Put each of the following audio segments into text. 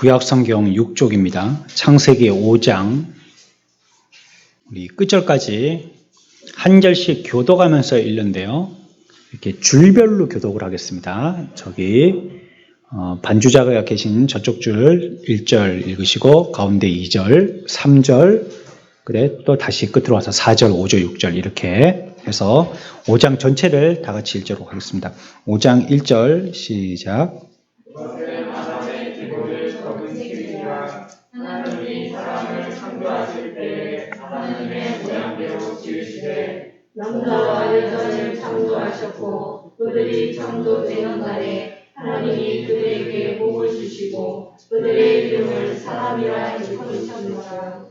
구약성경 6쪽입니다. 창세기 5장 우리 끝절까지 한 절씩 교독하면서 읽는데요. 이렇게 줄별로 교독을 하겠습니다. 저기 반주자가 계신 저쪽 줄 1절 읽으시고 가운데 2절, 3절, 그래 또 다시 끝으로 와서 4절, 5절, 6절 이렇게 해서 5장 전체를 다 같이 읽도록 하겠습니다. 5장 1절 시작. 하나님이 사람을 창조하실 때에 하나님의 모양대로 지으시되 남자와 여자를 창조하셨고 그들이 창조되는 날에 하나님이 그들에게 복을 주시고 그들의 이름을 사람이라 일컬으셨노라.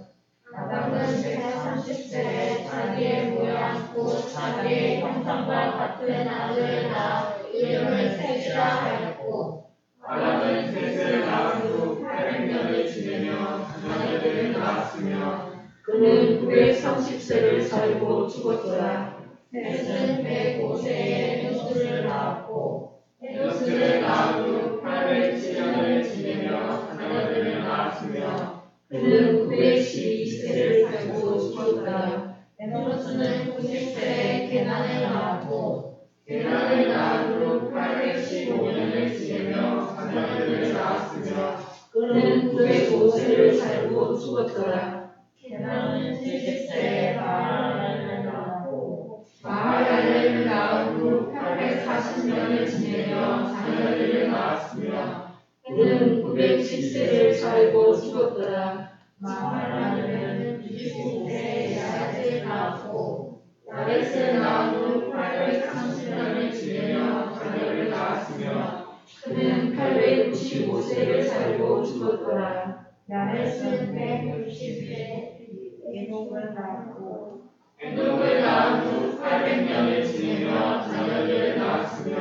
아담은 130세에 자기의 모양 곧 자기의 형상과 같은 아들을 낳아 이름을 셋이라 하였고 아담은 셋을 낳은 후 800년을 지내며 자녀들을 낳았으며 그는 930세를 살고 죽었더라. 셋은 105세에 에노스를 낳았고 에노스를 낳은 후 807년을 지내며 자녀들을 낳았으며 그는 912세를 살고 죽었더라. 에노스는 90세에 게난을 낳았고 게난을 낳은 후 815년을 지내며 자녀들을 낳았으며 그는 905세를 살고 죽었더라. 게난은 70세에 마하랄렐을 낳았고 마하랄렐을 낳은 후 840년을 지내며 자녀들을 낳았으며 그는 910세를 살고 죽었더라. 마하랄렐은 65세에 야렛을 낳았고 야렛을 낳은 후 830년을 지내며 자녀를 낳았으며 그는 865세를 살고 죽었더라. 야렛은 160세에 에녹을 낳았고 에녹을 낳은 후 800년을 지내며 자녀를 낳았으며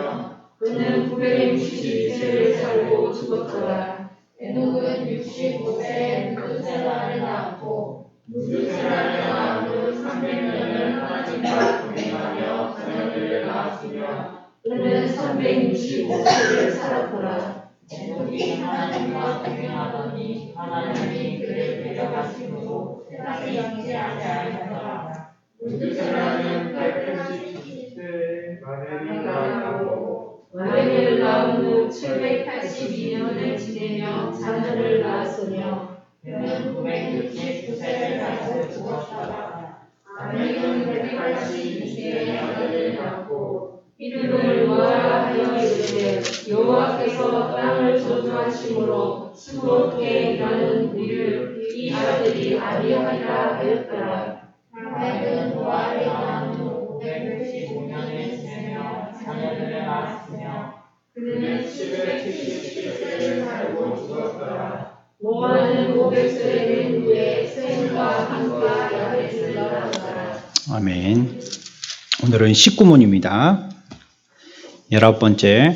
그는 962세를 살고 죽었더라. 에녹은 65세에 무드셀라를 낳았고 무드셀라를 낳은 후 300년을 하나님과 동행하며 자녀들을 낳았으며 그는 365세를 살았더라. 에녹이 하나님과 동행하더니 하나님이 그를 데려가심으로 세상에 영시하지 아니하더라. 무드셀라는 830세에 마레를 낳았고 마레를 낳은 후 782년을 지내며 자녀를 낳았으며 그는 969세를 살고 죽었더라. 아멕은 182세에 아들을 낳고 이름을 노아라 하여 이르되 여호와께서 땅을 저주하심으로 스무고개 일하는 우리를 이 아들이 아비하리라 하였더라. 아멕은 노아를 낳은 후 565년을 지내며 자녀들을 낳았으며 그는 777세를 살고 죽었더라. 노아는 500세에 된 후에 셈과 함과 야벳을 낳았더라. 아멘. 오늘은 19문입니다. 19번째,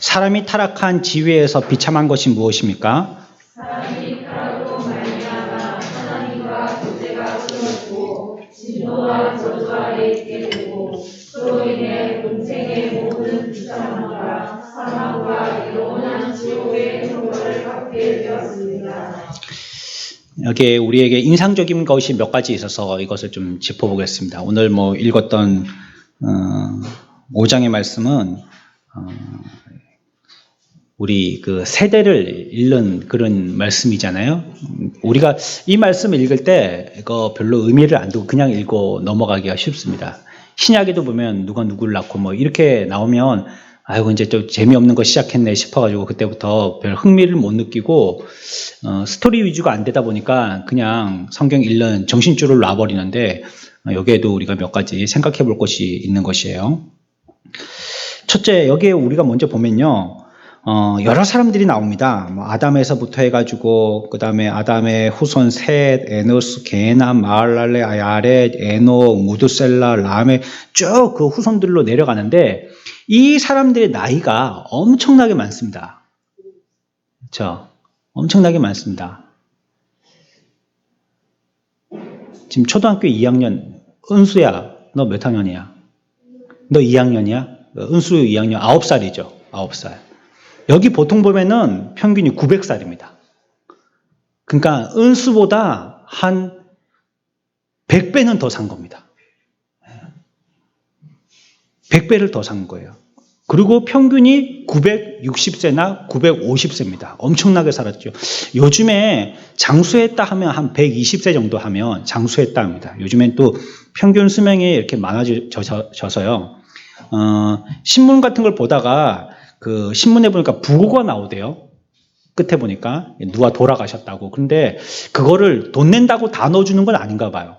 사람이 타락한 지위에서 비참한 것이 무엇입니까? 사람이 타락으로 말미암아 하나님과 교제가 끊어지고 진노와 저주 아래 있게 되고 그로 인해 본생의 모든 비참함과 사망과 영원한 지옥의 형벌을 받게 되었습니다. 여기에 우리에게 인상적인 것이 몇 가지 있어서 이것을 좀 짚어보겠습니다. 오늘 읽었던 5장의 말씀은 우리 그 세대를 읽는 그런 말씀이잖아요. 우리가 이 말씀을 읽을 때 이거 별로 의미를 안 두고 그냥 읽고 넘어가기가 쉽습니다. 신약에도 보면 누가 누구를 낳고 이렇게 나오면 아이고 이제 좀 재미없는 거 시작했네 싶어가지고 그때부터 별 흥미를 못 느끼고 스토리 위주가 안 되다 보니까 그냥 성경 읽는 정신줄을 놔버리는데 여기에도 우리가 몇 가지 생각해 볼 것이 있는 것이에요. 첫째, 여기에 우리가 먼저 보면요. 여러 사람들이 나옵니다. 아담에서부터 해가지고, 그 다음에 아담의 후손 셋, 에노스, 게남, 마할랄레, 야렛, 에녹, 무드셀라, 라멕, 쭉 그 후손들로 내려가는데, 이 사람들의 나이가 엄청나게 많습니다. 그렇죠? 엄청나게 많습니다. 지금 초등학교 2학년, 은수야, 너 몇 학년이야? 너 2학년이야? 은수 2학년, 9살이죠. 9살. 여기 보통 보면은 평균이 900살입니다. 그러니까 은수보다 한 100배는 더 산 겁니다. 100배를 더 산 거예요. 그리고 평균이 960세나 950세입니다. 엄청나게 살았죠. 요즘에 장수했다 하면 한 120세 정도 하면 장수했다 합니다. 요즘엔 또 평균 수명이 이렇게 많아져서요. 신문 같은 걸 보다가 그 신문에 보니까 부고가 나오대요. 끝에 보니까 누가 돌아가셨다고. 근데 그거를 돈 낸다고 다 넣어주는 건 아닌가 봐요.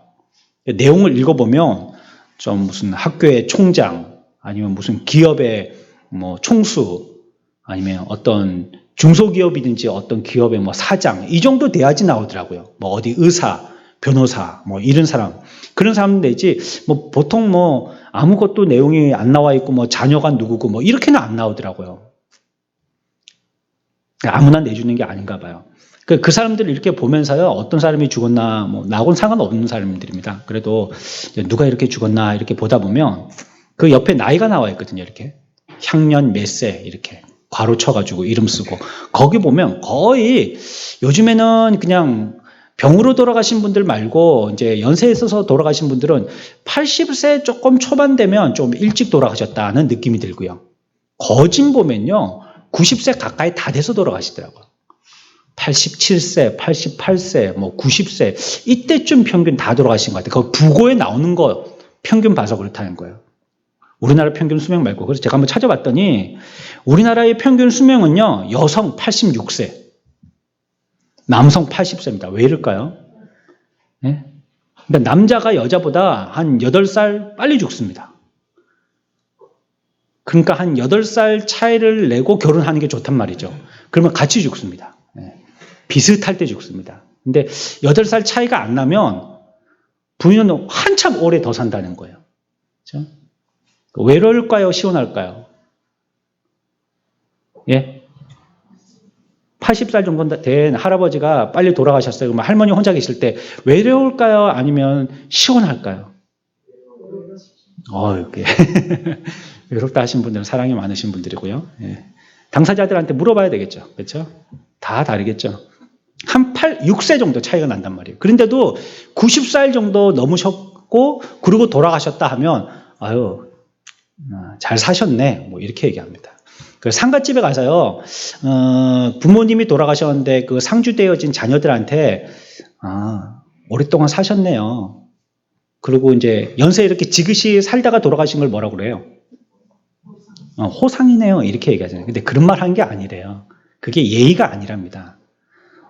내용을 읽어보면 좀 무슨 학교의 총장 아니면 무슨 기업의 뭐 총수 아니면 어떤 중소기업이든지 어떤 기업의 뭐 사장 이 정도 돼야지 나오더라고요. 뭐 어디 의사, 변호사 뭐 이런 사람 그런 사람 되지 뭐 보통 뭐 아무것도 내용이 안 나와 있고 뭐 자녀가 누구고 뭐 이렇게는 안 나오더라고요. 아무나 내주는 게 아닌가 봐요. 그 사람들을 이렇게 보면서요, 어떤 사람이 죽었나, 뭐, 나하고는 상관없는 사람들입니다. 그래도 누가 이렇게 죽었나, 이렇게 보다 보면 그 옆에 나이가 나와 있거든요, 이렇게. 향년 몇 세, 이렇게. 괄호 쳐가지고 이름 쓰고. 거기 보면 거의 요즘에는 그냥 병으로 돌아가신 분들 말고 이제 연세에 있어서 돌아가신 분들은 80세 조금 초반 되면 좀 일찍 돌아가셨다는 느낌이 들고요. 거진 보면요, 90세 가까이 다 돼서 돌아가시더라고요. 87세, 88세, 뭐 90세 이때쯤 평균 다 돌아가신 것 같아요. 그 부고에 나오는 거 평균 봐서 그렇다는 거예요. 우리나라 평균 수명 말고. 그래서 제가 한번 찾아봤더니 우리나라의 평균 수명은요. 여성 86세, 남성 80세입니다. 왜 이럴까요? 네? 그러니까 남자가 여자보다 한 8살 빨리 죽습니다. 그러니까 한 8살 차이를 내고 결혼하는 게 좋단 말이죠. 그러면 같이 죽습니다. 비슷할 때 죽습니다. 근데 8살 차이가 안 나면 부인은 한참 오래 더 산다는 거예요. 그렇죠? 외로울까요? 시원할까요? 예? 80살 정도 된 할아버지가 빨리 돌아가셨어요. 그러면 할머니 혼자 계실 때 외로울까요? 아니면 시원할까요? 이렇게 외롭다 하신 분들은 사랑이 많으신 분들이고요. 예. 당사자들한테 물어봐야 되겠죠. 그렇죠? 다 다르겠죠. 한 6세 정도 차이가 난단 말이에요. 그런데도 90살 정도 넘으셨고 그리고 돌아가셨다 하면 잘 사셨네 뭐 이렇게 얘기합니다. 그 상갓집에 가서요 부모님이 돌아가셨는데 그 상주되어진 자녀들한테 오랫동안 사셨네요. 그리고 이제 연세 이렇게 지그시 살다가 돌아가신 걸 뭐라고 그래요? 호상이네요 이렇게 얘기하잖아요. 근데 그런 말 한 게 아니래요. 그게 예의가 아니랍니다.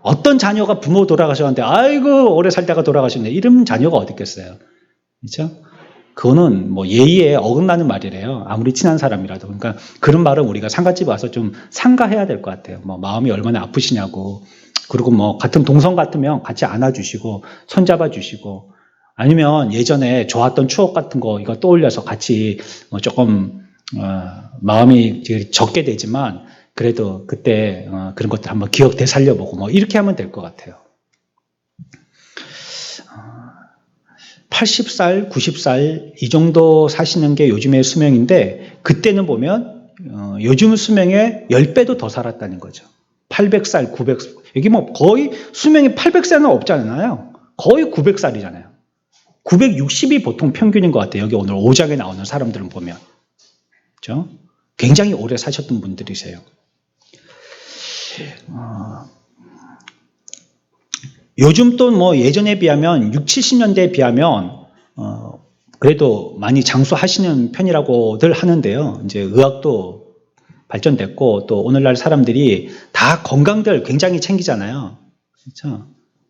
어떤 자녀가 부모 돌아가셨는데 아이고 오래 살다가 돌아가셨네 이런 자녀가 어디 있겠어요. 그렇죠? 그거는 뭐 예의에 어긋나는 말이래요. 아무리 친한 사람이라도. 그러니까 그런 말은 우리가 상갓집에 와서 좀 상가해야 될 것 같아요. 뭐 마음이 얼마나 아프시냐고. 그리고 뭐 같은 동성 같으면 같이 안아주시고 손잡아 주시고 아니면 예전에 좋았던 추억 같은 거 이거 떠올려서 같이 뭐 조금 마음이 적게 되지만 그래도 그때 그런 것들 한번 기억 되살려보고 뭐 이렇게 하면 될 것 같아요. 80살, 90살 이 정도 사시는 게 요즘의 수명인데 그때는 보면 요즘 수명의 10배도 더 살았다는 거죠. 800살, 900살. 여기 뭐 거의 수명이 800살은 없잖아요. 거의 900살이잖아요. 960이 보통 평균인 것 같아요. 여기 오늘 5장에 나오는 사람들은 보면. 그렇죠? 굉장히 오래 사셨던 분들이세요. 요즘 또 뭐 예전에 비하면 6, 70년대에 비하면 그래도 많이 장수하시는 편이라고들 하는데요. 이제 의학도 발전됐고 또 오늘날 사람들이 다 건강들 굉장히 챙기잖아요. 그렇죠?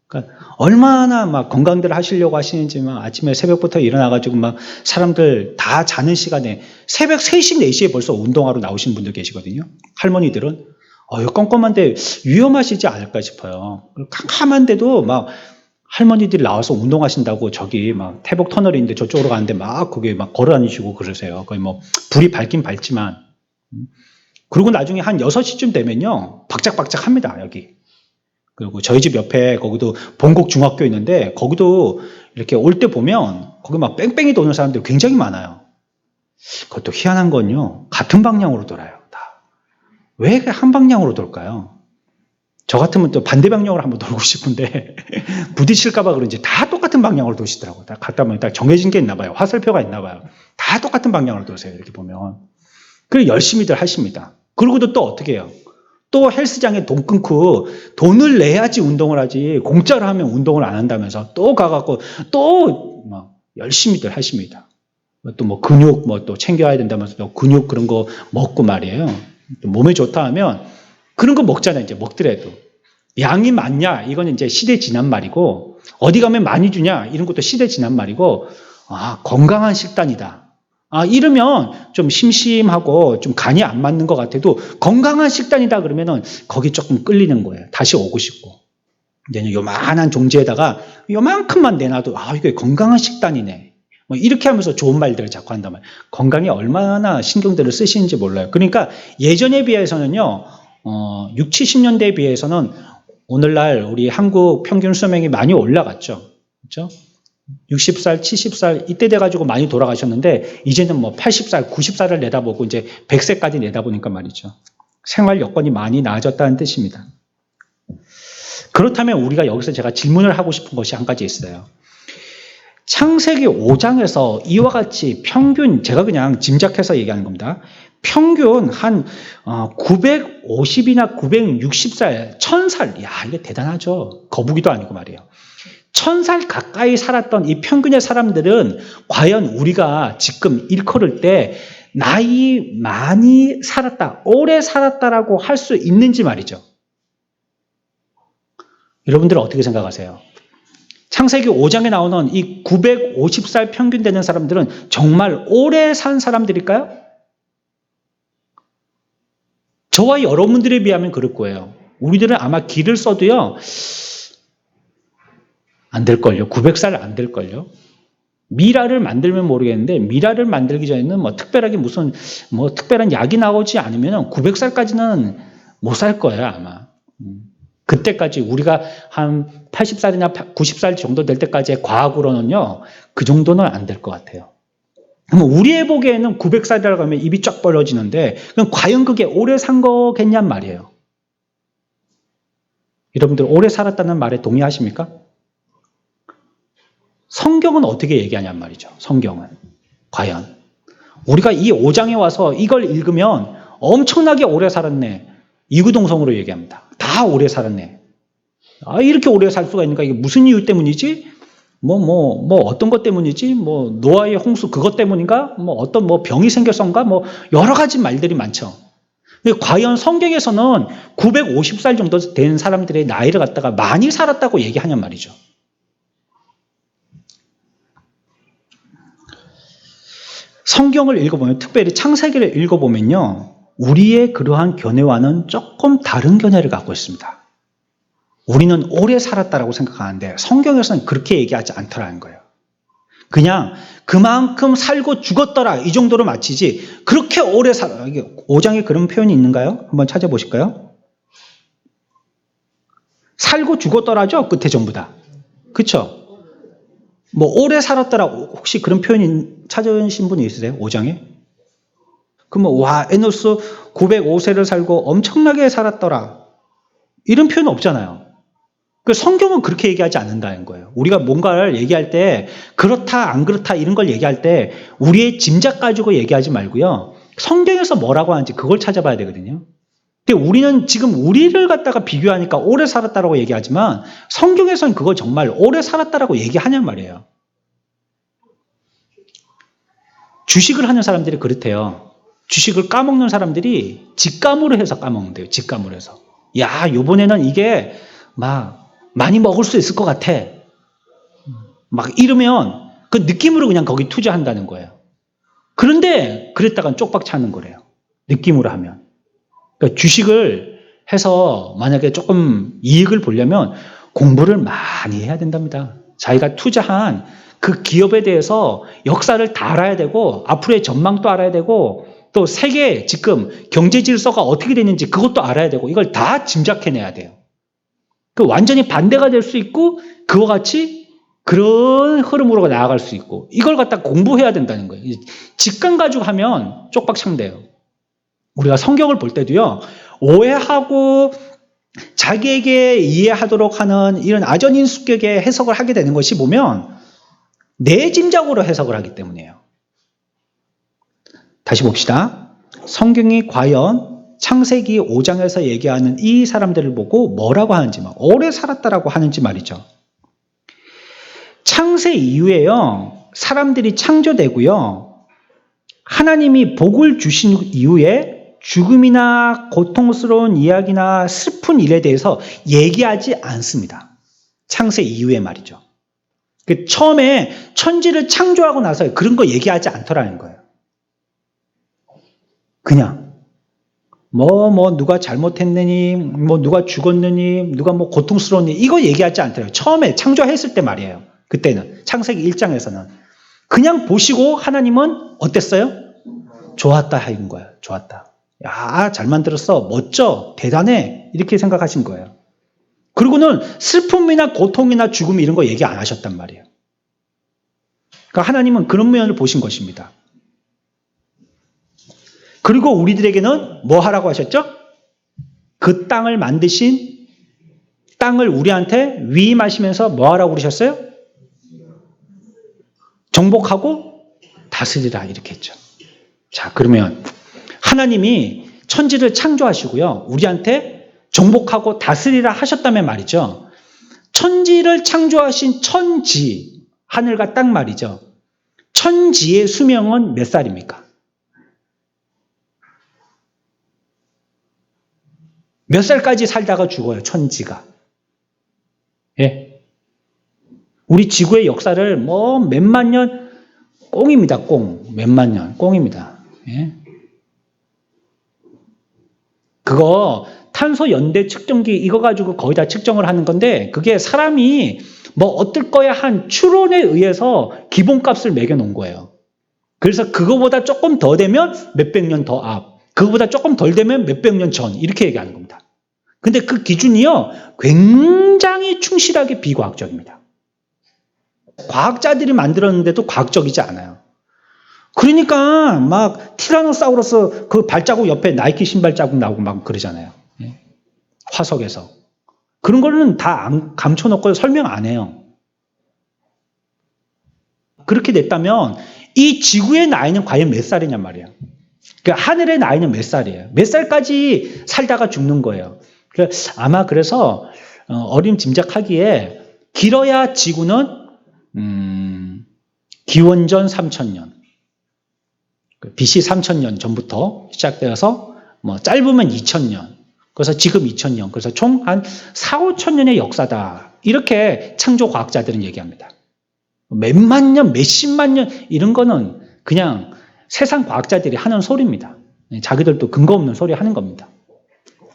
그러니까 얼마나 막 건강들 하시려고 하시는지 막 아침에 새벽부터 일어나가지고 막 사람들 다 자는 시간에 새벽 3시, 4시에 벌써 운동하러 나오시는 분들 계시거든요. 할머니들은 껌껌한데 위험하시지 않을까 싶어요. 캄캄한데도 막 할머니들이 나와서 운동하신다고 저기 막 태복 터널인데 저쪽으로 가는데 막 거기 막 걸어 다니시고 그러세요. 거의 뭐 불이 밝긴 밝지만. 그리고 나중에 한 6시쯤 되면요. 박짝박짝 합니다, 여기. 그리고 저희 집 옆에 거기도 본곡 중학교 있는데 거기도 이렇게 올 때 보면 거기 막 뺑뺑이 도는 사람들 굉장히 많아요. 그것도 희한한 건요. 같은 방향으로 돌아요. 다. 왜 한 방향으로 돌까요? 저 같으면 또 반대 방향으로 한번 돌고 싶은데 부딪힐까봐 그런지 다 똑같은 방향으로 도시더라고요. 딱 갔다 보면 딱 정해진 게 있나 봐요. 화살표가 있나 봐요. 다 똑같은 방향으로 도세요. 이렇게 보면. 그리고 열심히들 하십니다. 그러고도 또 어떻게 해요? 또 헬스장에 돈 끊고 돈을 내야지 운동을 하지 공짜로 하면 운동을 안 한다면서 또 가갖고 또 열심히들 하십니다. 또 뭐 근육 뭐 또 챙겨야 된다면서 또 근육 그런 거 먹고 말이에요. 또 몸에 좋다 하면 그런 거 먹잖아요. 이제 먹더라도. 양이 많냐? 이건 이제 시대 지난 말이고, 어디 가면 많이 주냐? 이런 것도 시대 지난 말이고, 건강한 식단이다. 이러면 좀 심심하고 좀 간이 안 맞는 것 같아도 건강한 식단이다 그러면은 거기 조금 끌리는 거예요. 다시 오고 싶고. 이제 요만한 종지에다가 요만큼만 내놔도, 이게 건강한 식단이네. 뭐 이렇게 하면서 좋은 말들을 자꾸 한단 말이에요. 건강에 얼마나 신경들을 쓰시는지 몰라요. 그러니까 예전에 비해서는요, 6, 70년대에 비해서는 오늘날 우리 한국 평균 수명이 많이 올라갔죠. 그렇죠? 60살, 70살 이때 돼가지고 많이 돌아가셨는데 이제는 뭐 80살, 90살을 내다보고 이제 100세까지 내다보니까 말이죠. 생활 여건이 많이 나아졌다는 뜻입니다. 그렇다면 우리가 여기서 제가 질문을 하고 싶은 것이 한 가지 있어요. 창세기 5장에서 이와 같이 평균, 제가 그냥 짐작해서 얘기하는 겁니다. 평균 한 950이나 960살, 1000살, 이게 대단하죠. 거북이도 아니고 말이에요. 1000살 가까이 살았던 이 평균의 사람들은 과연 우리가 지금 일컬을 때 나이 많이 살았다, 오래 살았다라고 할 수 있는지 말이죠. 여러분들은 어떻게 생각하세요? 창세기 5장에 나오는 이 950살 평균 되는 사람들은 정말 오래 산 사람들일까요? 저와 여러분들에 비하면 그럴 거예요. 우리들은 아마 길을 써도요, 안 될걸요. 900살 안 될걸요. 미라를 만들면 모르겠는데, 미라를 만들기 전에는 뭐 특별하게 무슨, 뭐 특별한 약이 나오지 않으면 900살까지는 못 살 거예요, 아마. 그때까지 우리가 한 80살이나 90살 정도 될 때까지의 과학으로는요, 그 정도는 안 될 것 같아요. 그럼 우리의 보기에는 900살이라고 하면 입이 쫙 벌어지는데, 그럼 과연 그게 오래 산 거겠냔 말이에요. 여러분들 오래 살았다는 말에 동의하십니까? 성경은 어떻게 얘기하냔 말이죠. 성경은. 과연. 우리가 이 5장에 와서 이걸 읽으면 엄청나게 오래 살았네. 이구동성으로 얘기합니다. 다 오래 살았네. 이렇게 오래 살 수가 있는가? 이게 무슨 이유 때문이지? 어떤 것 때문이지? 노아의 홍수 그것 때문인가? 어떤 병이 생겼던가? 여러 가지 말들이 많죠. 과연 성경에서는 950살 정도 된 사람들의 나이를 갖다가 많이 살았다고 얘기하냔 말이죠. 성경을 읽어보면, 특별히 창세기를 읽어보면요, 우리의 그러한 견해와는 조금 다른 견해를 갖고 있습니다. 우리는 오래 살았다라고 생각하는데 성경에서는 그렇게 얘기하지 않더라는 거예요. 그냥 그만큼 살고 죽었더라 이 정도로 마치지 그렇게 오래 살아. 5장에 그런 표현이 있는가요? 한번 찾아보실까요? 살고 죽었더라죠, 끝에 전부 다. 그렇죠? 오래 살았더라, 혹시 그런 표현이 찾으신 분이 있으세요? 5장에? 그러면 에노스 905세를 살고 엄청나게 살았더라, 이런 표현 없잖아요. 성경은 그렇게 얘기하지 않는다는 거예요. 우리가 뭔가를 얘기할 때 그렇다 안 그렇다 이런 걸 얘기할 때 우리의 짐작 가지고 얘기하지 말고요, 성경에서 뭐라고 하는지 그걸 찾아봐야 되거든요. 근데 우리는 지금 우리를 갖다가 비교하니까 오래 살았다라고 얘기하지만 성경에서는 그거 정말 오래 살았다라고 얘기하냔 말이에요. 주식을 하는 사람들이 그렇대요. 주식을 까먹는 사람들이 직감으로 해서 까먹는데요. 직감으로 해서. 요번에는 이게 많이 먹을 수 있을 것 같아. 이러면 그 느낌으로 그냥 거기 투자한다는 거예요. 그런데 그랬다간 쪽박 차는 거래요. 느낌으로 하면. 그러니까 주식을 해서 만약에 조금 이익을 보려면 공부를 많이 해야 된답니다. 자기가 투자한 그 기업에 대해서 역사를 다 알아야 되고 앞으로의 전망도 알아야 되고 또 세계 지금 경제 질서가 어떻게 되는지 그것도 알아야 되고 이걸 다 짐작해내야 돼요. 완전히 반대가 될 수 있고 그와 같이 그런 흐름으로 나아갈 수 있고 이걸 갖다 공부해야 된다는 거예요. 직감 가지고 하면 쪽박 창돼요. 우리가 성경을 볼 때도요, 오해하고 자기에게 이해하도록 하는 이런 아전인수격의 해석을 하게 되는 것이 보면 내 짐작으로 해석을 하기 때문이에요. 다시 봅시다. 성경이 과연 창세기 5장에서 얘기하는 이 사람들을 보고 뭐라고 하는지, 오래 살았다라고 하는지 말이죠. 창세 이후에요, 사람들이 창조되고요, 하나님이 복을 주신 이후에 죽음이나 고통스러운 이야기나 슬픈 일에 대해서 얘기하지 않습니다. 창세 이후에 말이죠. 처음에 천지를 창조하고 나서 그런 거 얘기하지 않더라는 거예요. 그냥 누가 잘못했느니, 누가 죽었느니, 누가 고통스러웠니, 이거 얘기하지 않더라고요. 처음에 창조했을 때 말이에요. 그때는 창세기 1장에서는 그냥 보시고 하나님은 어땠어요? 좋았다 하는 거예요. 좋았다. 야, 잘 만들었어. 멋져. 대단해. 이렇게 생각하신 거예요. 그리고는 슬픔이나 고통이나 죽음 이런 거 얘기 안 하셨단 말이에요. 그러니까 하나님은 그런 면을 보신 것입니다. 그리고 우리들에게는 뭐 하라고 하셨죠? 그 땅을 만드신, 땅을 우리한테 위임하시면서 뭐 하라고 그러셨어요? 정복하고 다스리라 이렇게 했죠. 자, 그러면 하나님이 천지를 창조하시고요, 우리한테 정복하고 다스리라 하셨다면 말이죠. 천지를 창조하신 천지, 하늘과 땅 말이죠. 천지의 수명은 몇 살입니까? 몇 살까지 살다가 죽어요, 천지가. 예. 우리 지구의 역사를 몇만 년, 꽁입니다, 꽁. 몇만 년, 꽁입니다. 예. 그거 탄소 연대 측정기 이거 가지고 거의 다 측정을 하는 건데, 그게 사람이 어떨 거야 한 추론에 의해서 기본값을 매겨 놓은 거예요. 그래서 그거보다 조금 더 되면 몇백 년 더 앞, 그거보다 조금 덜 되면 몇백 년 전, 이렇게 얘기하는 겁니다. 근데 그 기준이요, 굉장히 충실하게 비과학적입니다. 과학자들이 만들었는데도 과학적이지 않아요. 그러니까 티라노사우루스 그 발자국 옆에 나이키 신발 자국 나오고 그러잖아요. 화석에서. 그런 거는 다 감춰놓고 설명 안 해요. 그렇게 됐다면 이 지구의 나이는 과연 몇 살이냔 말이에요. 그러니까 하늘의 나이는 몇 살이에요? 몇 살까지 살다가 죽는 거예요. 아마 그래서 어림짐작하기에 길어야 지구는 기원전 3000년, BC 3000년 전부터 시작되어서 짧으면 2000년, 그래서 지금 2000년, 그래서 총 한 4, 5천년의 역사다. 이렇게 창조 과학자들은 얘기합니다. 몇만 년, 몇십만 년 이런 거는 그냥 세상 과학자들이 하는 소리입니다. 자기들도 근거 없는 소리 하는 겁니다.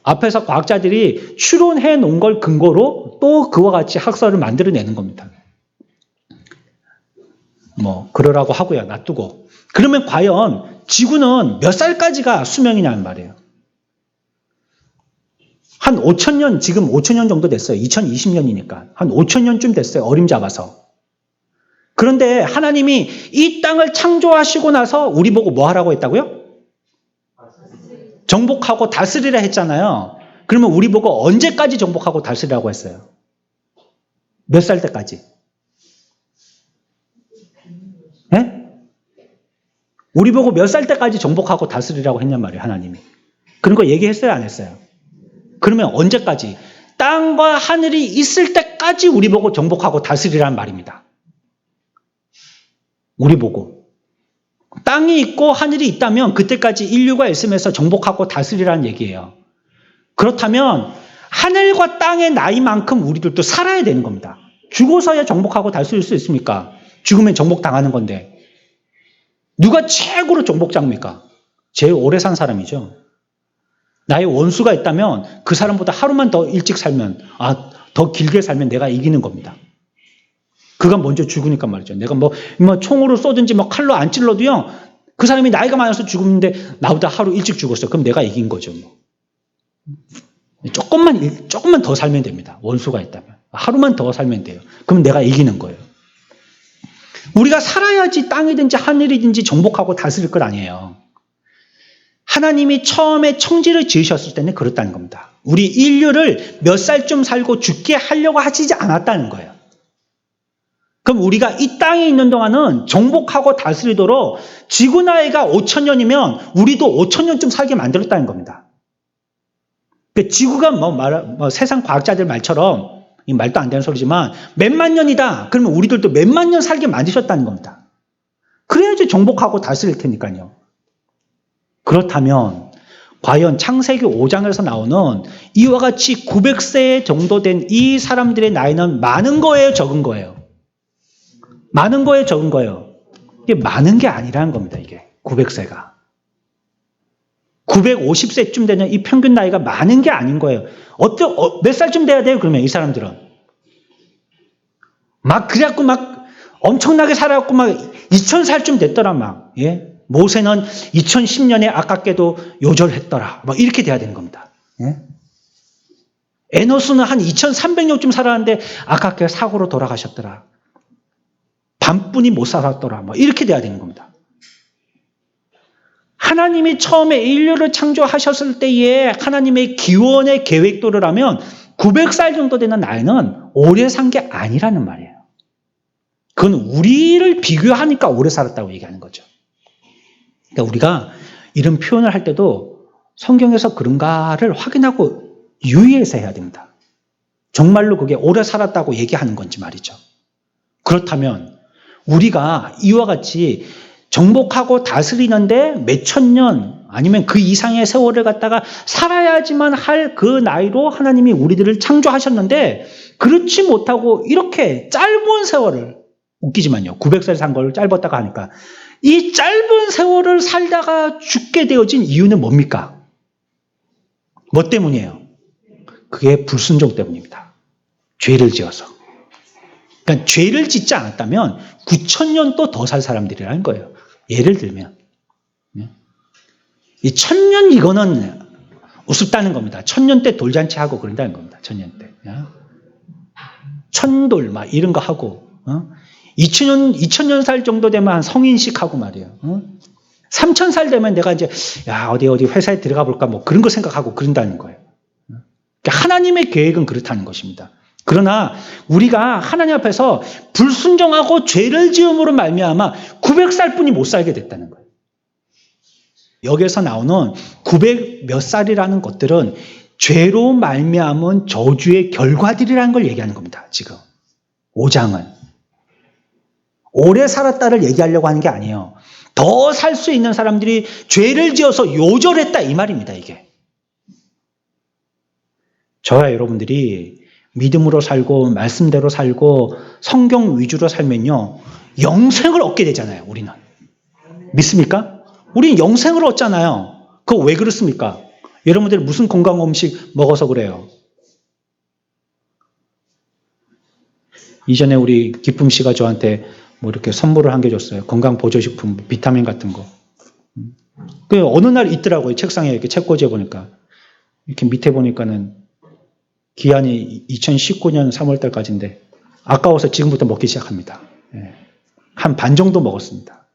앞에서 과학자들이 추론해 놓은 걸 근거로 또 그와 같이 학설을 만들어내는 겁니다. 그러라고 하고요, 놔두고. 그러면 과연 지구는 몇 살까지가 수명이냐는 말이에요. 한 5천년, 지금 5천년 정도 됐어요. 2020년이니까. 한 5천년쯤 됐어요, 어림잡아서. 그런데 하나님이 이 땅을 창조하시고 나서 우리 보고 뭐 하라고 했다고요? 정복하고 다스리라 했잖아요. 그러면 우리 보고 언제까지 정복하고 다스리라고 했어요? 몇 살 때까지? 네? 우리 보고 몇 살 때까지 정복하고 다스리라고 했냔 말이에요, 하나님이. 그런 거 얘기했어요, 안 했어요? 그러면 언제까지? 땅과 하늘이 있을 때까지 우리 보고 정복하고 다스리라는 말입니다. 우리 보고. 땅이 있고 하늘이 있다면 그때까지 인류가 있으면서 정복하고 다스리라는 얘기예요. 그렇다면 하늘과 땅의 나이만큼 우리들도 살아야 되는 겁니다. 죽어서야 정복하고 다스릴 수 있습니까? 죽으면 정복당하는 건데. 누가 최고로 정복자입니까? 제일 오래 산 사람이죠. 나의 원수가 있다면 그 사람보다 하루만 더 일찍 살면, 더 길게 살면 내가 이기는 겁니다. 그가 먼저 죽으니까 말이죠. 내가 총으로 쏘든지 칼로 안 찔러도요, 그 사람이 나이가 많아서 죽었는데 나보다 하루 일찍 죽었어. 그럼 내가 이긴 거죠. 조금만 더 살면 됩니다. 원수가 있다면. 하루만 더 살면 돼요. 그럼 내가 이기는 거예요. 우리가 살아야지 땅이든지 하늘이든지 정복하고 다스릴 것 아니에요. 하나님이 처음에 천지를 지으셨을 때는 그렇다는 겁니다. 우리 인류를 몇 살쯤 살고 죽게 하려고 하시지 않았다는 거예요. 그럼 우리가 이 땅에 있는 동안은 정복하고 다스리도록 지구 나이가 5,000년이면 우리도 5,000년쯤 살게 만들었다는 겁니다. 지구가 세상 과학자들 말처럼, 이 말도 안 되는 소리지만 몇만 년이다. 그러면 우리들도 몇만 년 살게 만드셨다는 겁니다. 그래야지 정복하고 다스릴 테니까요. 그렇다면 과연 창세기 5장에서 나오는 이와 같이 900세 정도 된 이 사람들의 나이는 많은 거예요, 적은 거예요? 많은 거예요, 적은 거예요? 이게 많은 게 아니라는 겁니다, 이게. 900세가. 950세쯤 되는 이 평균 나이가 많은 게 아닌 거예요. 몇 살쯤 돼야 돼요, 그러면 이 사람들은? 그래갖고 엄청나게 살아갖고 2000살쯤 됐더라, 예? 모세는 2010년에 아깝게도 요절했더라. 이렇게 돼야 되는 겁니다. 예? 에노스는 한 2300년쯤 살았는데 아깝게 사고로 돌아가셨더라. 반뿐이 못 살았더라. 이렇게 돼야 되는 겁니다. 하나님이 처음에 인류를 창조하셨을 때에 하나님의 기원의 계획도라면 900살 정도 되는 나이는 오래 산 게 아니라는 말이에요. 그건 우리를 비교하니까 오래 살았다고 얘기하는 거죠. 그러니까 우리가 이런 표현을 할 때도 성경에서 그런가를 확인하고 유의해서 해야 됩니다. 정말로 그게 오래 살았다고 얘기하는 건지 말이죠. 그렇다면 우리가 이와 같이 정복하고 다스리는데 몇천 년 아니면 그 이상의 세월을 갖다가 살아야지만 할 그 나이로 하나님이 우리들을 창조하셨는데 그렇지 못하고 이렇게 짧은 세월을, 웃기지만요, 900살 산 걸 짧았다고 하니까 이 짧은 세월을 살다가 죽게 되어진 이유는 뭡니까? 뭐 때문이에요? 그게 불순종 때문입니다. 죄를 지어서. 그러니까 죄를 짓지 않았다면 9,000년 또 더 살 사람들이라는 거예요. 예를 들면 이 1000년 이거는 우습다는 겁니다. 1000년 때 돌잔치하고 그런다는 겁니다. 1000년 때. 천돌 이런 거 하고 2000년 살 정도 되면 한 성인식 하고 말이에요. 3000살 되면 내가 이제 어디 회사에 들어가 볼까 그런 거 생각하고 그런다는 거예요. 그러니까 하나님의 계획은 그렇다는 것입니다. 그러나 우리가 하나님 앞에서 불순종하고 죄를 지음으로 말미암아 900살 뿐이 못 살게 됐다는 거예요. 여기에서 나오는 900 몇 살이라는 것들은 죄로 말미암은 저주의 결과들이라는 걸 얘기하는 겁니다. 지금 5장은 오래 살았다를 얘기하려고 하는 게 아니에요. 더 살 수 있는 사람들이 죄를 지어서 요절했다 이 말입니다. 이게 저와 여러분들이 믿음으로 살고 말씀대로 살고 성경 위주로 살면요 영생을 얻게 되잖아요. 우리는 믿습니까? 우리는 영생을 얻잖아요. 그거 왜 그렇습니까? 여러분들 무슨 건강 음식 먹어서 그래요? 이전에 우리 기쁨 씨가 저한테 이렇게 선물을 한 개 줬어요. 건강 보조식품, 비타민 같은 거. 그 어느 날 있더라고요. 책상에 이렇게 책 꽂아 보니까 이렇게 밑에 보니까는 기한이 2019년 3월달까지인데 아까워서 지금부터 먹기 시작합니다. 한 반 정도 먹었습니다.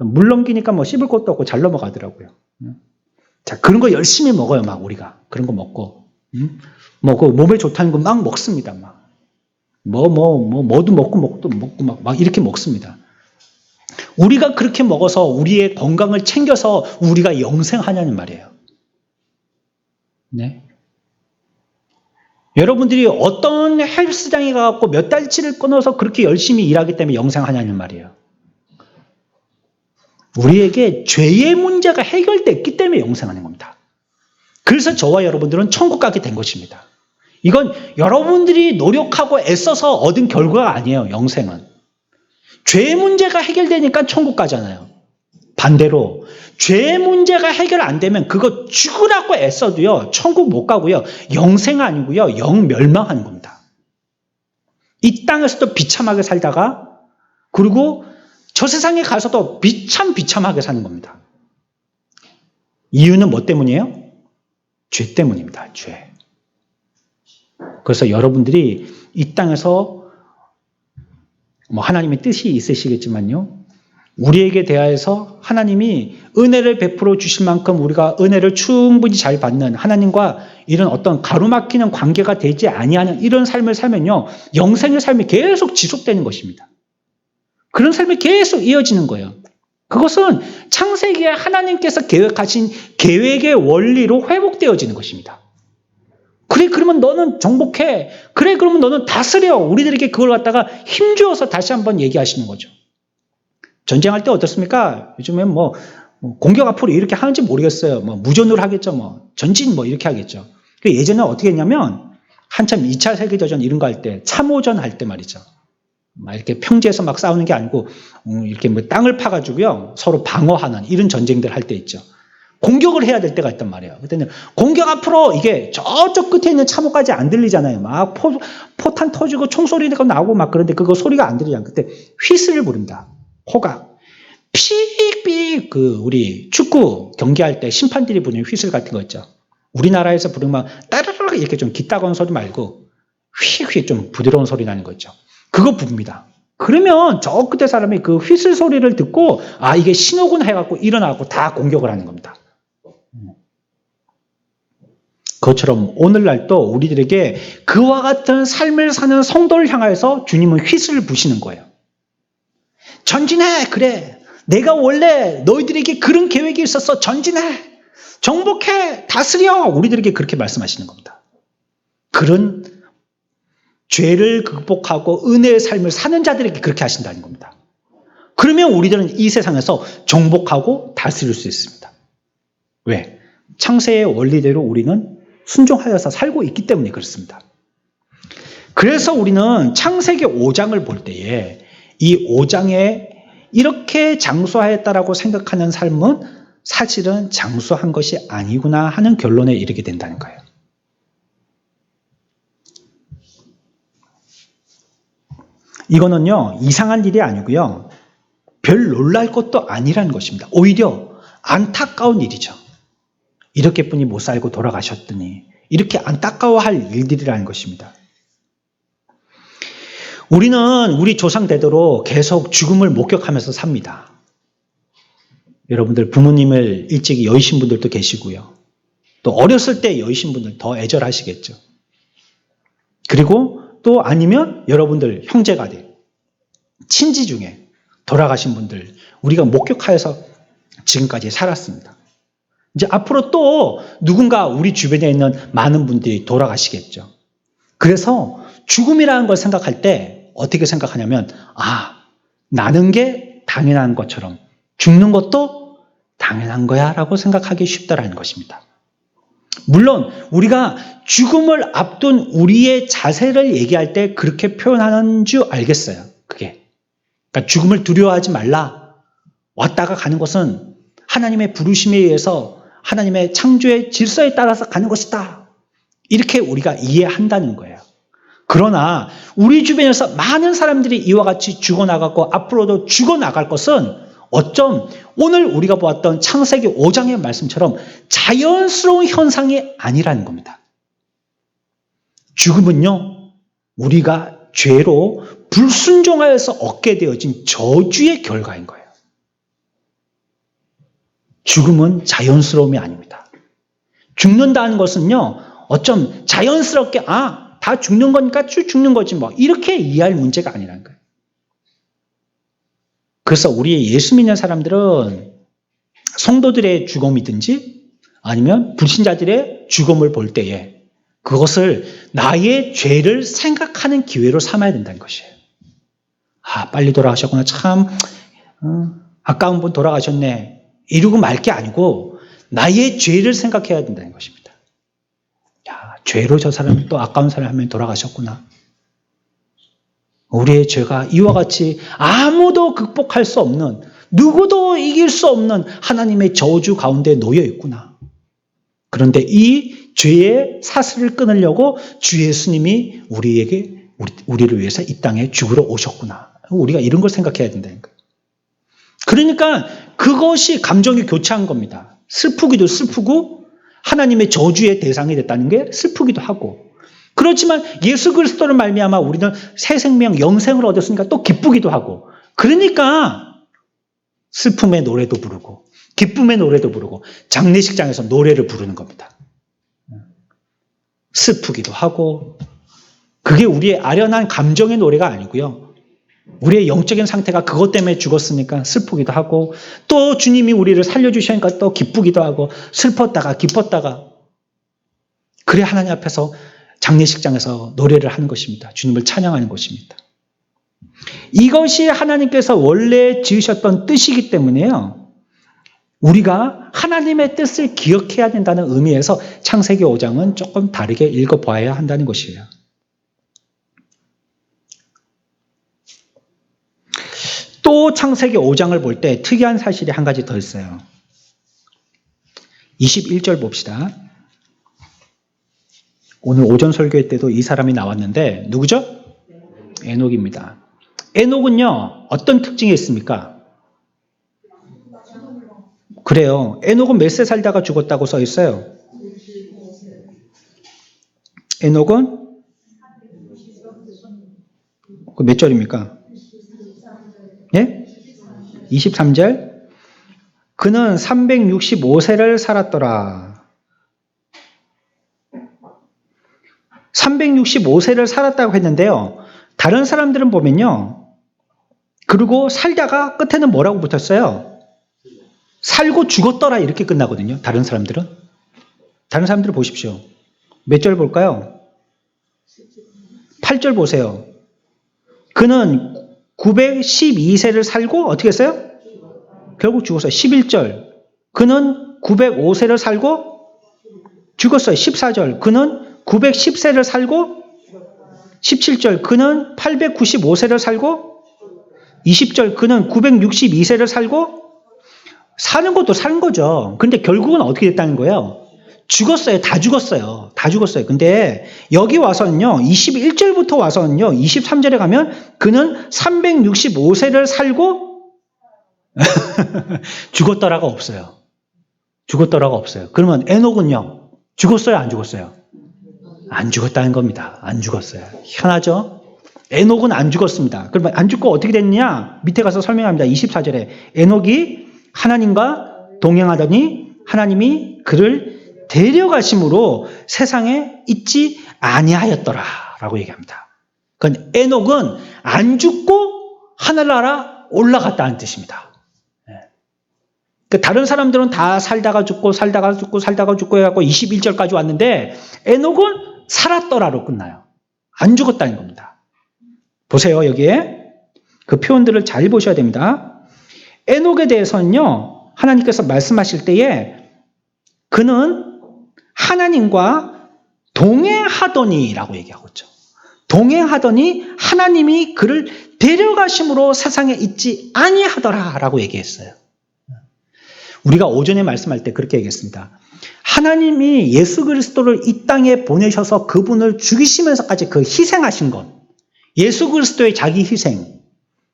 물 넘기니까 씹을 것도 없고 잘 넘어가더라고요. 자, 그런 거 열심히 먹어요, 우리가. 그런 거 먹고. 그 몸에 좋다는 거 막 먹습니다, 뭐도 먹고 이렇게 먹습니다. 우리가 그렇게 먹어서 우리의 건강을 챙겨서 우리가 영생하냐는 말이에요. 네. 여러분들이 어떤 헬스장에 가서 몇 달치를 끊어서 그렇게 열심히 일하기 때문에 영생하냐는 말이에요. 우리에게 죄의 문제가 해결됐기 때문에 영생하는 겁니다. 그래서 저와 여러분들은 천국 가게 된 것입니다. 이건 여러분들이 노력하고 애써서 얻은 결과가 아니에요. 영생은. 죄의 문제가 해결되니까 천국 가잖아요. 반대로 죄의 문제가 해결 안 되면 그거 죽으라고 애써도요. 천국 못 가고요. 영생 아니고요. 영 멸망하는 겁니다. 이 땅에서도 비참하게 살다가 그리고 저 세상에 가서도 비참하게 사는 겁니다. 이유는 뭐 때문이에요? 죄 때문입니다. 죄. 그래서 여러분들이 이 땅에서 하나님의 뜻이 있으시겠지만요. 우리에게 대하여서 하나님이 은혜를 베풀어 주실 만큼 우리가 은혜를 충분히 잘 받는 하나님과 이런 어떤 가로막히는 관계가 되지 아니하는 이런 삶을 살면요, 영생의 삶이 계속 지속되는 것입니다. 그런 삶이 계속 이어지는 거예요. 그것은 창세기에 하나님께서 계획하신 계획의 원리로 회복되어지는 것입니다. 그래, 그러면 너는 정복해. 그래, 그러면 너는 다스려. 우리들에게 그걸 갖다가 힘주어서 다시 한번 얘기하시는 거죠. 전쟁할 때 어떻습니까? 요즘엔 뭐 공격 앞으로 이렇게 하는지 모르겠어요. 뭐 무전으로 하겠죠. 뭐 전진 뭐 이렇게 하겠죠. 예전에 어떻게 했냐면 한참 2차 세계대전 이런 거 할 때 참호전 할 때 말이죠. 막 이렇게 평지에서 막 싸우는 게 아니고 이렇게 뭐 땅을 파가지고요 서로 방어하는 이런 전쟁들 할 때 있죠. 공격을 해야 될 때가 있단 말이에요. 그때는 공격 앞으로 이게 저쪽 끝에 있는 참호까지 안 들리잖아요. 막 포탄 터지고 총소리가 나오고 막 그런데 그거 소리가 안 들리잖아요. 그때 휘슬을 부릅니다. 호각. 픽픽 우리 축구 경기할 때 심판들이 부르는 휘슬 같은 거 있죠. 우리나라에서 부르면 따르르 이렇게 좀 기따거운 소리 말고 휙휙 좀 부드러운 소리 나는 거 있죠. 그거 부릅니다. 그러면 저 끝에 사람이 그 휘슬 소리를 듣고 아 이게 신호군 해갖고 일어나고 다 공격을 하는 겁니다. 그것처럼 오늘날도 우리들에게 그와 같은 삶을 사는 성도를 향해서 주님은 휘슬을 부시는 거예요. 전진해. 그래. 내가 원래 너희들에게 그런 계획이 있었어. 전진해. 정복해. 다스려. 우리들에게 그렇게 말씀하시는 겁니다. 그런 죄를 극복하고 은혜의 삶을 사는 자들에게 그렇게 하신다는 겁니다. 그러면 우리들은 이 세상에서 정복하고 다스릴 수 있습니다. 왜? 창세의 원리대로 우리는 순종하여서 살고 있기 때문에 그렇습니다. 그래서 우리는 창세기 5장을 볼 때에 이 5장에 이렇게 장수하였다라고 생각하는 삶은 사실은 장수한 것이 아니구나 하는 결론에 이르게 된다는 거예요. 이거는요, 이상한 일이 아니고요, 별 놀랄 것도 아니라는 것입니다. 오히려 안타까운 일이죠. 이렇게뿐이 못 살고 돌아가셨더니 이렇게 안타까워할 일들이라는 것입니다. 우리는 우리 조상 대대로 계속 죽음을 목격하면서 삽니다. 여러분들 부모님을 일찍 여의신 분들도 계시고요. 또 어렸을 때 여의신 분들 더 애절하시겠죠. 그리고 또 아니면 여러분들 형제가들, 친지 중에 돌아가신 분들 우리가 목격하여서 지금까지 살았습니다. 이제 앞으로 또 누군가 우리 주변에 있는 많은 분들이 돌아가시겠죠. 그래서 죽음이라는 걸 생각할 때 어떻게 생각하냐면 아, 나는 게 당연한 것처럼 죽는 것도 당연한 거야 라고 생각하기 쉽다라는 것입니다. 물론 우리가 죽음을 앞둔 우리의 자세를 얘기할 때 그렇게 표현하는 줄 알겠어요. 그게. 그러니까 죽음을 두려워하지 말라. 왔다가 가는 것은 하나님의 부르심에 의해서 하나님의 창조의 질서에 따라서 가는 것이다. 이렇게 우리가 이해한다는 거예요. 그러나 우리 주변에서 많은 사람들이 이와 같이 죽어나가고 앞으로도 죽어나갈 것은 어쩜 오늘 우리가 보았던 창세기 5장의 말씀처럼 자연스러운 현상이 아니라는 겁니다. 죽음은요, 우리가 죄로 불순종하여서 얻게 되어진 저주의 결과인 거예요. 죽음은 자연스러움이 아닙니다. 죽는다는 것은요, 어쩜 자연스럽게 다 죽는 거니까 쭉 죽는 거지 뭐 이렇게 이해할 문제가 아니라는 거예요. 그래서 우리 예수 믿는 사람들은 성도들의 죽음이든지 아니면 불신자들의 죽음을 볼 때에 그것을 나의 죄를 생각하는 기회로 삼아야 된다는 것이에요. 아, 빨리 돌아가셨구나. 참 아까운 분 돌아가셨네. 이러고 말 게 아니고 나의 죄를 생각해야 된다는 것입니다. 야, 죄로 저 사람이 또 아까운 사람이 한 명 돌아가셨구나. 우리의 죄가 이와 같이 아무도 극복할 수 없는, 누구도 이길 수 없는 하나님의 저주 가운데 놓여 있구나. 그런데 이 죄의 사슬을 끊으려고 주 예수님이 우리를 위해서 이 땅에 죽으러 오셨구나. 우리가 이런 걸 생각해야 된다는 거예요. 그러니까 그것이 감정이 교차한 겁니다. 슬프기도 슬프고 하나님의 저주의 대상이 됐다는 게 슬프기도 하고, 그렇지만 예수 그리스도를 말미암아 우리는 새 생명, 영생을 얻었으니까 또 기쁘기도 하고, 그러니까 슬픔의 노래도 부르고 기쁨의 노래도 부르고 장례식장에서 노래를 부르는 겁니다. 슬프기도 하고 그게 우리의 아련한 감정의 노래가 아니고요. 우리의 영적인 상태가 그것 때문에 죽었으니까 슬프기도 하고 또 주님이 우리를 살려주시니까 또 기쁘기도 하고 슬펐다가 기뻤다가 그래 하나님 앞에서 장례식장에서 노래를 하는 것입니다. 주님을 찬양하는 것입니다. 이것이 하나님께서 원래 지으셨던 뜻이기 때문에요. 우리가 하나님의 뜻을 기억해야 된다는 의미에서 창세기 5장은 조금 다르게 읽어봐야 한다는 것이에요. 또 창세기 5장을 볼 때 특이한 사실이 한 가지 더 있어요. 21절 봅시다. 오늘 오전 설교회 때도 이 사람이 나왔는데 누구죠? 에녹입니다. 에녹은요 어떤 특징이 있습니까? 그래요. 에녹은 몇 세 살다가 죽었다고 써 있어요. 에녹은 몇 절입니까? 예? 23절. 그는 365세를 살았더라. 365세를 살았다고 했는데요. 다른 사람들은 보면요. 그리고 살다가 끝에는 뭐라고 붙었어요? 살고 죽었더라 이렇게 끝나거든요. 다른 사람들은. 다른 사람들 보십시오. 몇 절 볼까요? 8절 보세요. 그는 912세를 살고 어떻게 했어요? 결국 죽었어요. 11절. 그는 905세를 살고 죽었어요. 14절. 그는 910세를 살고 17절. 그는 895세를 살고 20절. 그는 962세를 살고 사는 것도 사는 거죠. 근데 결국은 어떻게 됐다는 거예요? 죽었어요. 다 죽었어요. 다 죽었어요. 근데 여기 와서는요. 21절부터 와서는요. 23절에 가면 그는 365세를 살고 죽었더라가 없어요. 죽었더라가 없어요. 그러면 에녹은요. 죽었어요? 안 죽었어요? 안 죽었다는 겁니다. 안 죽었어요. 희한하죠? 에녹은 안 죽었습니다. 그러면 안 죽고 어떻게 됐느냐? 밑에 가서 설명합니다. 24절에 에녹이 하나님과 동행하더니 하나님이 그를 데려가심으로 세상에 있지 아니하였더라 라고 얘기합니다. 그러니까 에녹은 안 죽고 하늘나라 올라갔다는 뜻입니다. 그러니까 다른 사람들은 다 살다가 죽고 살다가 죽고 살다가 죽고 해갖고 21절까지 왔는데 에녹은 살았더라로 끝나요. 안 죽었다는 겁니다. 보세요. 여기에 그 표현들을 잘 보셔야 됩니다. 에녹에 대해서는요. 하나님께서 말씀하실 때에 그는 하나님과 동행하더니 라고 얘기하고 있죠. 동행하더니 하나님이 그를 데려가심으로 세상에 있지 아니하더라 라고 얘기했어요. 우리가 오전에 말씀할 때 그렇게 얘기했습니다. 하나님이 예수 그리스도를 이 땅에 보내셔서 그분을 죽이시면서까지 그 희생하신 것, 예수 그리스도의 자기 희생,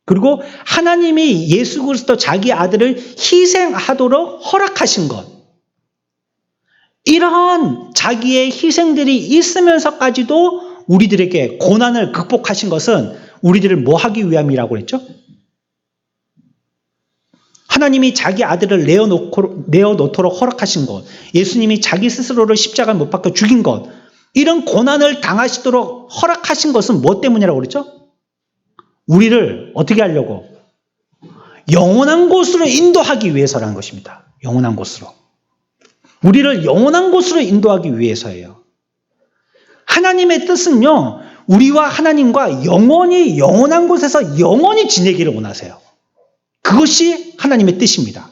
그리고 하나님이 예수 그리스도 자기 아들을 희생하도록 허락하신 것, 이러한 자기의 희생들이 있으면서까지도 우리들에게 고난을 극복하신 것은 우리들을 뭐 하기 위함이라고 했죠? 하나님이 자기 아들을 내어놓도록 허락하신 것, 예수님이 자기 스스로를 십자가에 못 박혀 죽인 것, 이런 고난을 당하시도록 허락하신 것은 뭐 때문이라고 그랬죠? 우리를 어떻게 하려고? 영원한 곳으로 인도하기 위해서라는 것입니다. 영원한 곳으로. 우리를 영원한 곳으로 인도하기 위해서예요. 하나님의 뜻은요, 우리와 하나님과 영원한 곳에서 영원히 지내기를 원하세요. 그것이 하나님의 뜻입니다.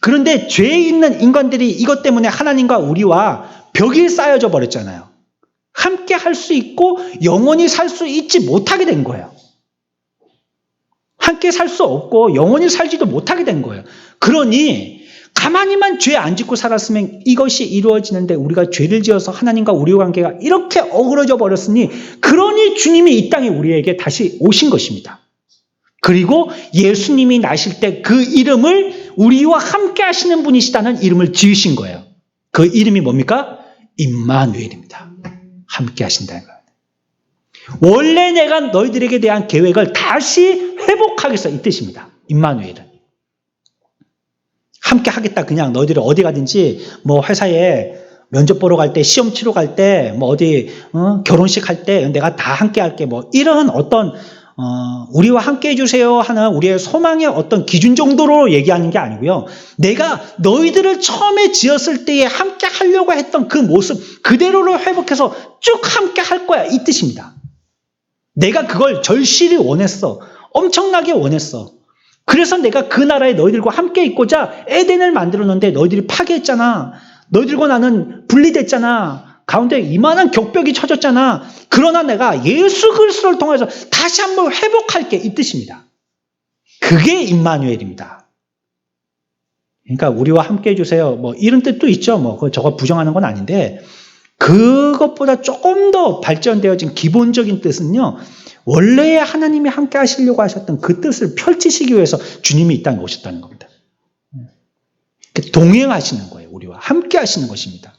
그런데 죄에 있는 인간들이 이것 때문에 하나님과 우리와 벽이 쌓여져 버렸잖아요. 함께 할 수 있고 영원히 살 수 있지 못하게 된 거예요. 함께 살 수 없고 영원히 살지도 못하게 된 거예요. 그러니 가만히만 죄 안 짓고 살았으면 이것이 이루어지는데 우리가 죄를 지어서 하나님과 우리의 관계가 이렇게 어그러져 버렸으니 그러니 주님이 이 땅에 우리에게 다시 오신 것입니다. 그리고 예수님이 나실 때 그 이름을 우리와 함께 하시는 분이시다는 이름을 지으신 거예요. 그 이름이 뭡니까? 임마누엘입니다. 함께 하신다는 거예요. 원래 내가 너희들에게 대한 계획을 다시 회복하겠어 이 뜻입니다. 임마누엘은. 함께 하겠다. 그냥 너희들이 어디 가든지 뭐 회사에 면접 보러 갈 때, 시험 치러 갈 때, 뭐 어디 결혼식 할 때 내가 다 함께 할게. 뭐 이런 어떤 우리와 함께 해주세요 하는 우리의 소망의 어떤 기준 정도로 얘기하는 게 아니고요. 내가 너희들을 처음에 지었을 때에 함께 하려고 했던 그 모습 그대로를 회복해서 쭉 함께 할 거야. 이 뜻입니다. 내가 그걸 절실히 원했어. 엄청나게 원했어. 그래서 내가 그 나라에 너희들과 함께 있고자 에덴을 만들었는데 너희들이 파괴했잖아. 너희들과 나는 분리됐잖아. 가운데 이만한 격벽이 쳐졌잖아. 그러나 내가 예수 그리스도를 통해서 다시 한번 회복할게. 이 뜻입니다. 그게 임마누엘입니다. 그러니까 우리와 함께 해주세요. 뭐 이런 뜻도 있죠. 뭐 저거 부정하는 건 아닌데 그것보다 조금 더 발전되어진 기본적인 뜻은요. 원래의 하나님이 함께 하시려고 하셨던 그 뜻을 펼치시기 위해서 주님이 이 땅에 오셨다는 겁니다. 동행하시는 거예요. 우리와 함께 하시는 것입니다.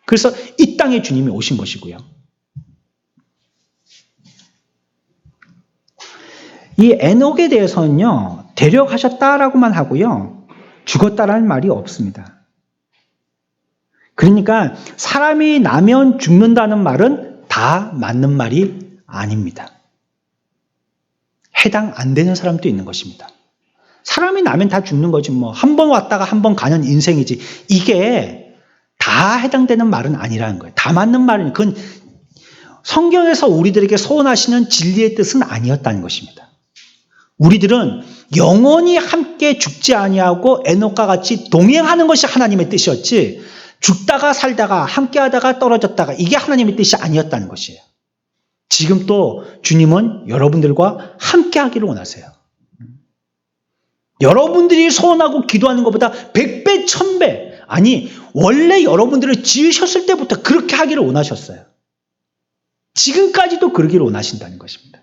그래서 이 땅에 주님이 오신 것이고요. 이 에녹에 대해서는요. 데려가셨다라고만 하고요. 죽었다라는 말이 없습니다. 그러니까 사람이 나면 죽는다는 말은 다 맞는 말이 아닙니다. 해당 안 되는 사람도 있는 것입니다. 사람이 나면 다 죽는 거지 뭐. 한 번 왔다가 한 번 가는 인생이지. 이게 다 해당되는 말은 아니라는 거예요. 다 맞는 말은 그건 성경에서 우리들에게 소원하시는 진리의 뜻은 아니었다는 것입니다. 우리들은 영원히 함께 죽지 아니하고 에녹과 같이 동행하는 것이 하나님의 뜻이었지 죽다가 살다가 함께하다가 떨어졌다가 이게 하나님의 뜻이 아니었다는 것이에요. 지금 또 주님은 여러분들과 함께하기를 원하세요. 여러분들이 소원하고 기도하는 것보다 100배, 1000배 아니 원래 여러분들을 지으셨을 때부터 그렇게 하기를 원하셨어요. 지금까지도 그러기를 원하신다는 것입니다.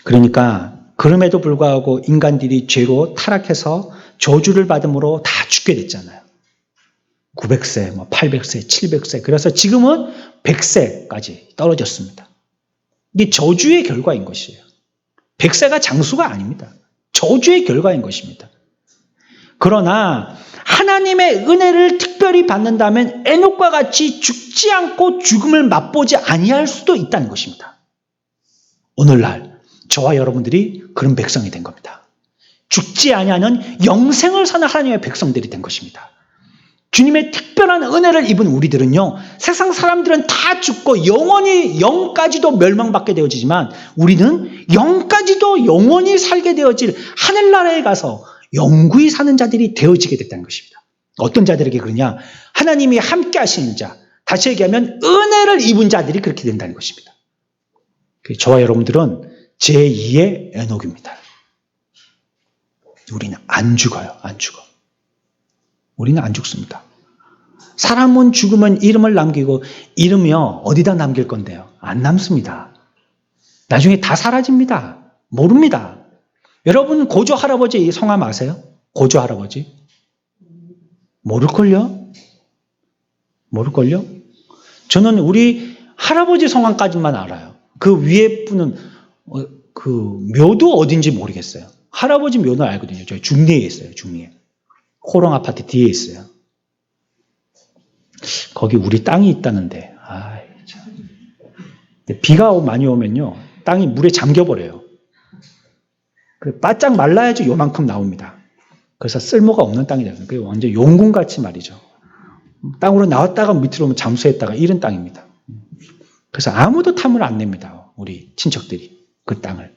그러니까 그럼에도 불구하고 인간들이 죄로 타락해서 저주를 받음으로 다 죽게 됐잖아요. 900세, 뭐 800세, 700세 그래서 지금은 100세까지 떨어졌습니다. 이게 저주의 결과인 것이에요. 100세가 장수가 아닙니다. 저주의 결과인 것입니다. 그러나 하나님의 은혜를 특별히 받는다면 에녹과 같이 죽지 않고 죽음을 맛보지 아니할 수도 있다는 것입니다. 오늘날 저와 여러분들이 그런 백성이 된 겁니다. 죽지 아니하는 영생을 사는 하나님의 백성들이 된 것입니다. 주님의 특별한 은혜를 입은 우리들은요. 세상 사람들은 다 죽고 영원히 영까지도 멸망받게 되어지지만 우리는 영까지도 영원히 살게 되어질 하늘나라에 가서 영구히 사는 자들이 되어지게 됐다는 것입니다. 어떤 자들에게 그러냐? 하나님이 함께 하시는 자, 다시 얘기하면 은혜를 입은 자들이 그렇게 된다는 것입니다. 저와 여러분들은 제2의 에녹입니다. 우리는 안 죽어요. 안 죽어. 우리는 안 죽습니다. 사람은 죽으면 이름을 남기고 이름이요 어디다 남길 건데요? 안 남습니다. 나중에 다 사라집니다. 모릅니다. 여러분 고조 할아버지 성함 아세요? 고조 할아버지? 모를걸요? 모를걸요? 저는 우리 할아버지 성함까지만 알아요. 그 위에 분은 그 묘도 어딘지 모르겠어요. 할아버지 묘는 알거든요. 저희 중리에 있어요. 중리에. 호롱 아파트 뒤에 있어요. 거기 우리 땅이 있다는데. 비가 많이 오면요. 땅이 물에 잠겨버려요. 바짝 말라야지 요만큼 나옵니다. 그래서 쓸모가 없는 땅이 돼요. 그게 완전 용궁같이 말이죠. 땅으로 나왔다가 밑으로 오면 잠수했다가 이런 땅입니다. 그래서 아무도 탐을 안 냅니다. 우리 친척들이 그 땅을.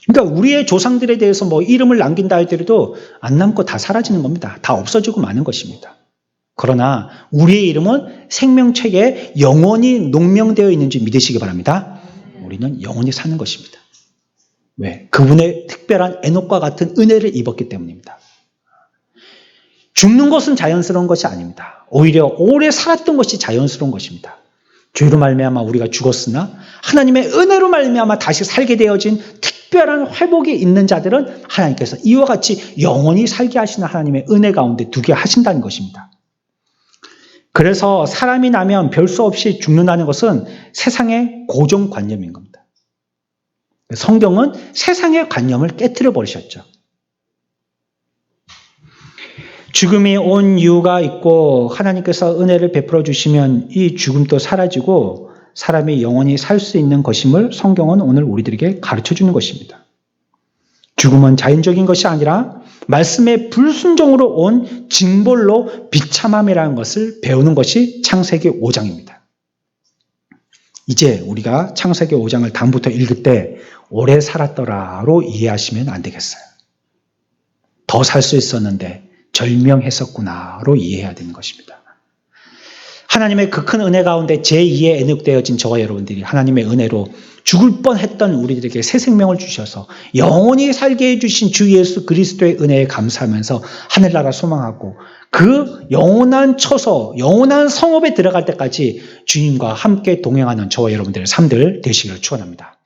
그러니까 우리의 조상들에 대해서 뭐 이름을 남긴다 할지라도 안 남고 다 사라지는 겁니다. 다 없어지고 마는 것입니다. 그러나 우리의 이름은 생명책에 영원히 농명되어 있는지 믿으시기 바랍니다. 우리는 영원히 사는 것입니다. 왜? 그분의 특별한 에녹과 같은 은혜를 입었기 때문입니다. 죽는 것은 자연스러운 것이 아닙니다. 오히려 오래 살았던 것이 자연스러운 것입니다. 죄로 말미암아 우리가 죽었으나 하나님의 은혜로 말미암아 다시 살게 되어진 특별한 회복이 있는 자들은 하나님께서 이와 같이 영원히 살게 하시는 하나님의 은혜 가운데 두게 하신다는 것입니다. 그래서 사람이 나면 별 수 없이 죽는다는 것은 세상의 고정관념인 겁니다. 성경은 세상의 관념을 깨트려 버리셨죠. 죽음이 온 이유가 있고 하나님께서 은혜를 베풀어 주시면 이 죽음도 사라지고 사람이 영원히 살 수 있는 것임을 성경은 오늘 우리들에게 가르쳐 주는 것입니다. 죽음은 자연적인 것이 아니라 말씀의 불순종으로 온 징벌로 비참함이라는 것을 배우는 것이 창세기 5장입니다. 이제 우리가 창세기 5장을 다음부터 읽을 때 오래 살았더라로 이해하시면 안 되겠어요. 더 살 수 있었는데 절명했었구나로 이해해야 되는 것입니다. 하나님의 그 큰 은혜 가운데 제2의 애눅되어진 저와 여러분들이 하나님의 은혜로 죽을 뻔했던 우리들에게 새 생명을 주셔서 영원히 살게 해주신 주 예수 그리스도의 은혜에 감사하면서 하늘나라 소망하고 그 영원한 처소, 영원한 성읍에 들어갈 때까지 주님과 함께 동행하는 저와 여러분들의 삶들 되시기를 축원합니다.